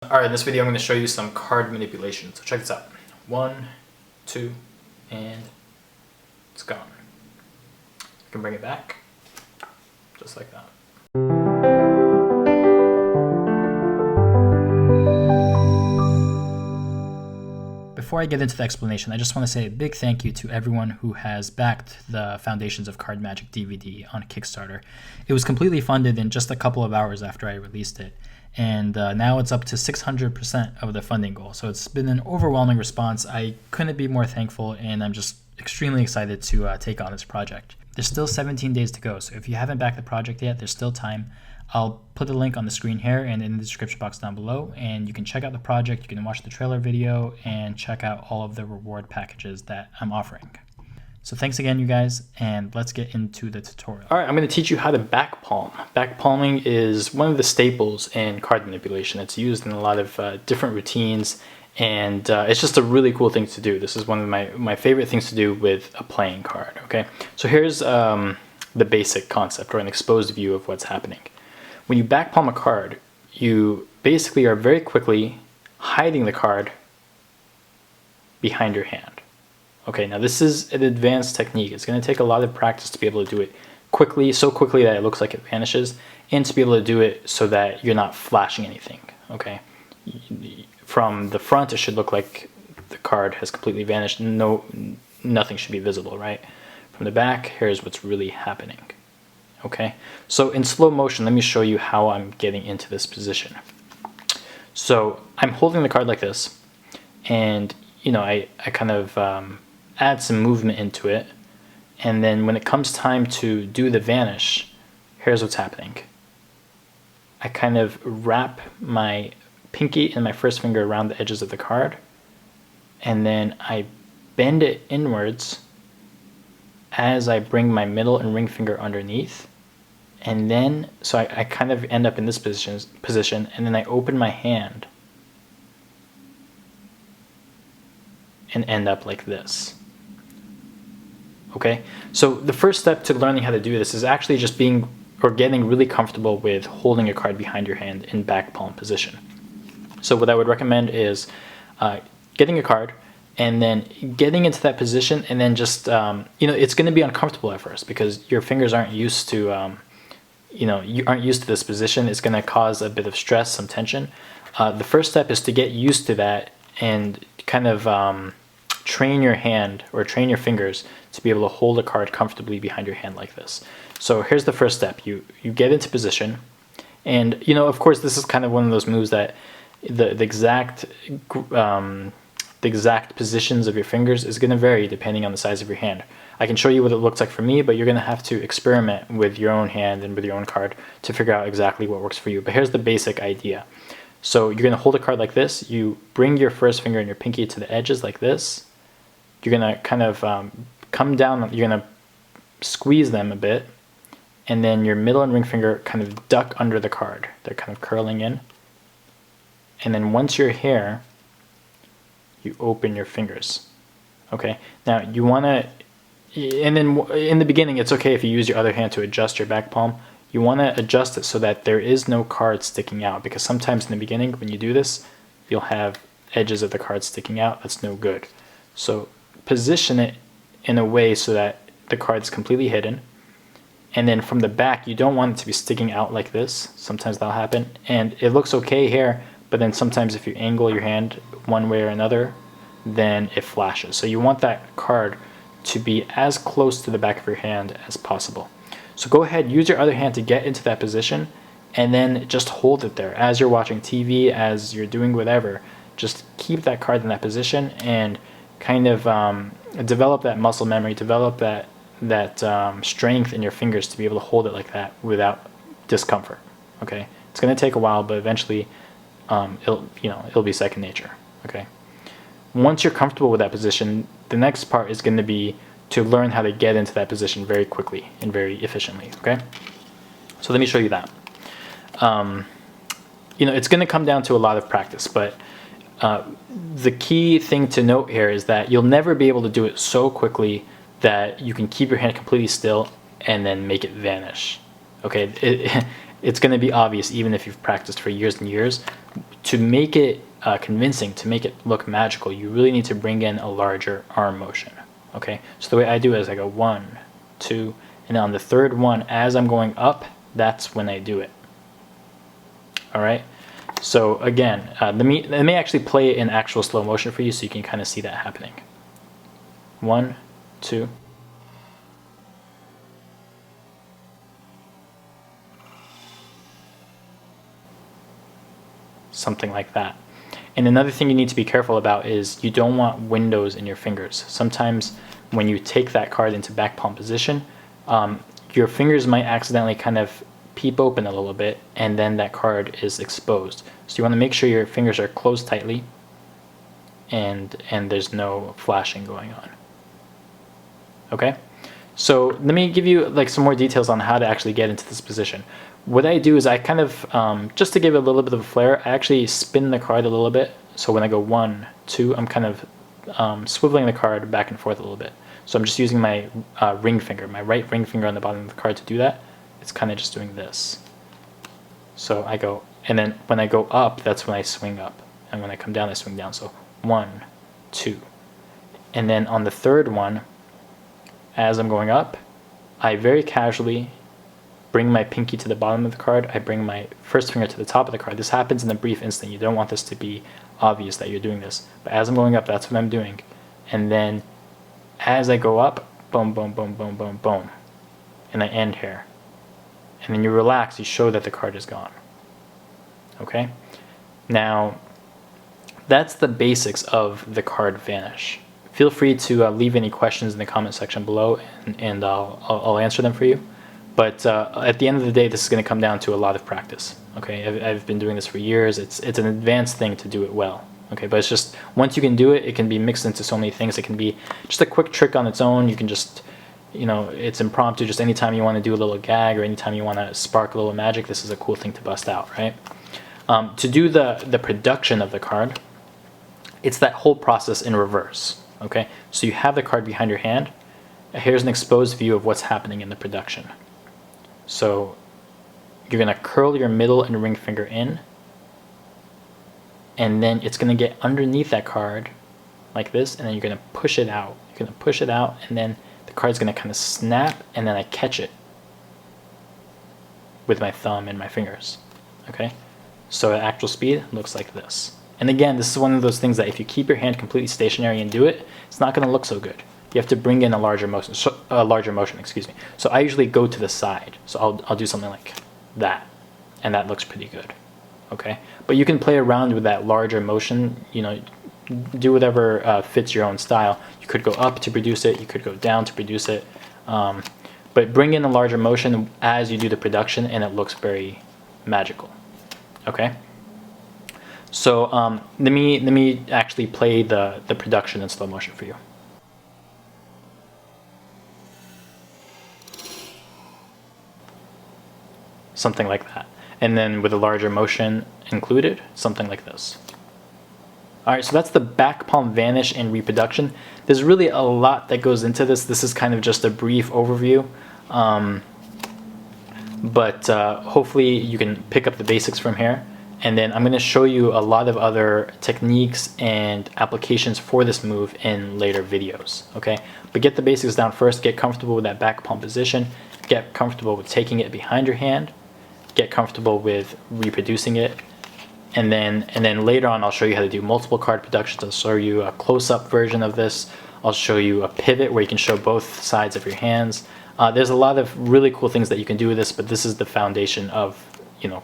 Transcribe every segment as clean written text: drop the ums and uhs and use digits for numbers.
Alright, in this video I'm going to show you some card manipulation. So check this out. 1, 2, and it's gone. You can bring it back, just like that. Before I get into the explanation, I just want to say a big thank you to everyone who has backed the Foundations of Card Magic DVD on Kickstarter. It was completely funded in just a couple of hours after I released it, and now it's up to 600% of the funding goal. So it's been an overwhelming response. I couldn't be more thankful, and I'm just extremely excited to take on this project. There's still 17 days to go, so if you haven't backed the project yet, there's still time. I'll put the link on the screen here and in the description box down below, and you can check out the project, you can watch the trailer video, and check out all of the reward packages that I'm offering. So thanks again, you guys, and let's get into the tutorial. All right, I'm going to teach you how to backpalm. Backpalming is one of the staples in card manipulation. It's used in a lot of different routines, and it's just a really cool thing to do. This is one of my favorite things to do with a playing card, okay? So here's the basic concept, or an exposed view of what's happening. When you backpalm a card, you basically are very quickly hiding the card behind your hand. Okay, now this is an advanced technique. It's going to take a lot of practice to be able to do it quickly, so quickly that it looks like it vanishes, and to be able to do it so that you're not flashing anything. Okay, from the front, it should look like the card has completely vanished. Nothing should be visible, right? From the back, here's what's really happening. Okay, so in slow motion, let me show you how I'm getting into this position. So I'm holding the card like this, and you know, I kind of add some movement into it, and then when it comes time to do the vanish, here's what's happening. I kind of wrap my pinky and my first finger around the edges of the card, and then I bend it inwards as I bring my middle and ring finger underneath, and then so I kind of end up in this position, and then I open my hand and end up like this. Okay, so the first step to learning how to do this is actually just getting really comfortable with holding a card behind your hand in back palm position. So what I would recommend is getting a card and then getting into that position, and then just you know, it's going to be uncomfortable at first because your fingers aren't used to you aren't used to this position. It's going to cause a bit of stress, some tension. The first step is to get used to that and kind of train your hand, or train your fingers to be able to hold a card comfortably behind your hand like this. So here's the first step. You get into position, and you know, of course, this is kind of one of those moves that the exact positions of your fingers is going to vary depending on the size of your hand. I can show you what it looks like for me, but you're going to have to experiment with your own hand and with your own card to figure out exactly what works for you. But here's the basic idea. So you're going to hold a card like this. You bring your first finger and your pinky to the edges like this. You're going to kind of come down, you're going to squeeze them a bit, and then your middle and ring finger kind of duck under the card. They're kind of curling in. And then once you're here, you open your fingers. Okay, now you want to, and then in the beginning, it's okay if you use your other hand to adjust your back palm. You want to adjust it so that there is no card sticking out, because sometimes in the beginning when you do this, you'll have edges of the card sticking out. That's no good. So position it in a way so that the card's completely hidden, and then from the back, you don't want it to be sticking out like this. Sometimes that'll happen, and it looks okay here, but then sometimes if you angle your hand one way or another, then it flashes. So you want that card to be as close to the back of your hand as possible. So go ahead, use your other hand to get into that position, and then just hold it there. As you're watching TV, as you're doing whatever, just keep that card in that position and kind of develop that muscle memory, develop that strength in your fingers to be able to hold it like without discomfort. Okay, it's going to take a while, but eventually it'll be second nature. Okay, once you're comfortable with that position, the next part is going to be to learn how to get into that position very quickly and very efficiently. Okay, so let me show you that. You know, it's going to come down to a lot of practice, but the key thing to note here is that you'll never be able to do it so quickly that you can keep your hand completely still and then make it vanish. Okay, it's going to be obvious even if you've practiced for years and years. To make it convincing, to make it look magical, you really need to bring in a larger arm motion. Okay, so the way I do it is I go 1, 2, and on the third one, as I'm going up, that's when I do it. All right, so again, let me actually play it in actual slow motion for you so you can kind of see that happening. 1, 2. Something like that. And another thing you need to be careful about is you don't want windows in your fingers. Sometimes when you take that card into back palm position, your fingers might accidentally kind of peep open a little bit, and then that card is exposed. So you want to make sure your fingers are closed tightly and there's no flashing going on. Okay? So let me give you like some more details on how to actually get into this position. What I do is I kind of, just to give it a little bit of a flair, I actually spin the card a little bit. So when I go 1, 2, I'm kind of swiveling the card back and forth a little bit. So I'm just using my ring finger, my right ring finger on the bottom of the card to do that. It's kind of just doing this. So I go, and then when I go up, that's when I swing up. And when I come down, I swing down. So 1, 2. And then on the third one, as I'm going up, I very casually bring my pinky to the bottom of the card. I bring my first finger to the top of the card. This happens in a brief instant. You don't want this to be obvious that you're doing this. But as I'm going up, that's what I'm doing. And then as I go up, boom, boom, boom, boom, boom, boom. And I end here. And then you relax, you show that the card is gone. Okay? Now, that's the basics of the card Vanish. Feel free to leave any questions in the comment section below, and I'll answer them for you. But at the end of the day, this is going to come down to a lot of practice. Okay, I've been doing this for years. It's an advanced thing to do it well. Okay, but it's just once you can do it, it can be mixed into so many things. It can be just a quick trick on its own. You can just, you know, it's impromptu. Just anytime you want to do a little gag or anytime you want to spark a little magic, this is a cool thing to bust out, right? To do the production of the card, it's that whole process in reverse. Okay, so you have the card behind your hand. Here's an exposed view of what's happening in the production. So you're going to curl your middle and ring finger in, and then it's going to get underneath that card like this, and then you're going to push it out. You're going to push it out, and then the card's going to kind of snap, and then I catch it with my thumb and my fingers. Okay, so at actual speed, it looks like this. And again, this is one of those things that if you keep your hand completely stationary and do it, it's not going to look so good. You have to bring in a larger motion, excuse me. So I usually go to the side. So I'll do something like that, and that looks pretty good. Okay, but you can play around with that larger motion. You know, do whatever fits your own style. You could go up to produce it. You could go down to produce it. But bring in a larger motion as you do the production, and it looks very magical. Okay. So let me actually play the production in slow motion for you. Something like that. And then with a larger motion included, something like this. All right, so that's the back palm vanish and reproduction. There's really a lot that goes into this. This is kind of just a brief overview. But hopefully you can pick up the basics from here. And then I'm going to show you a lot of other techniques and applications for this move in later videos, okay? But get the basics down first, get comfortable with that back palm position, get comfortable with taking it behind your hand, get comfortable with reproducing it, and then later on I'll show you how to do multiple card productions. I'll show you a close-up version of this. I'll show you a pivot where you can show both sides of your hands. There's a lot of really cool things that you can do with this, but this is the foundation of, you know,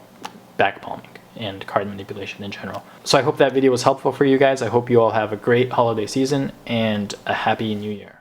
back palming and card manipulation in general. So I hope that video was helpful for you guys. I hope you all have a great holiday season and a happy new year.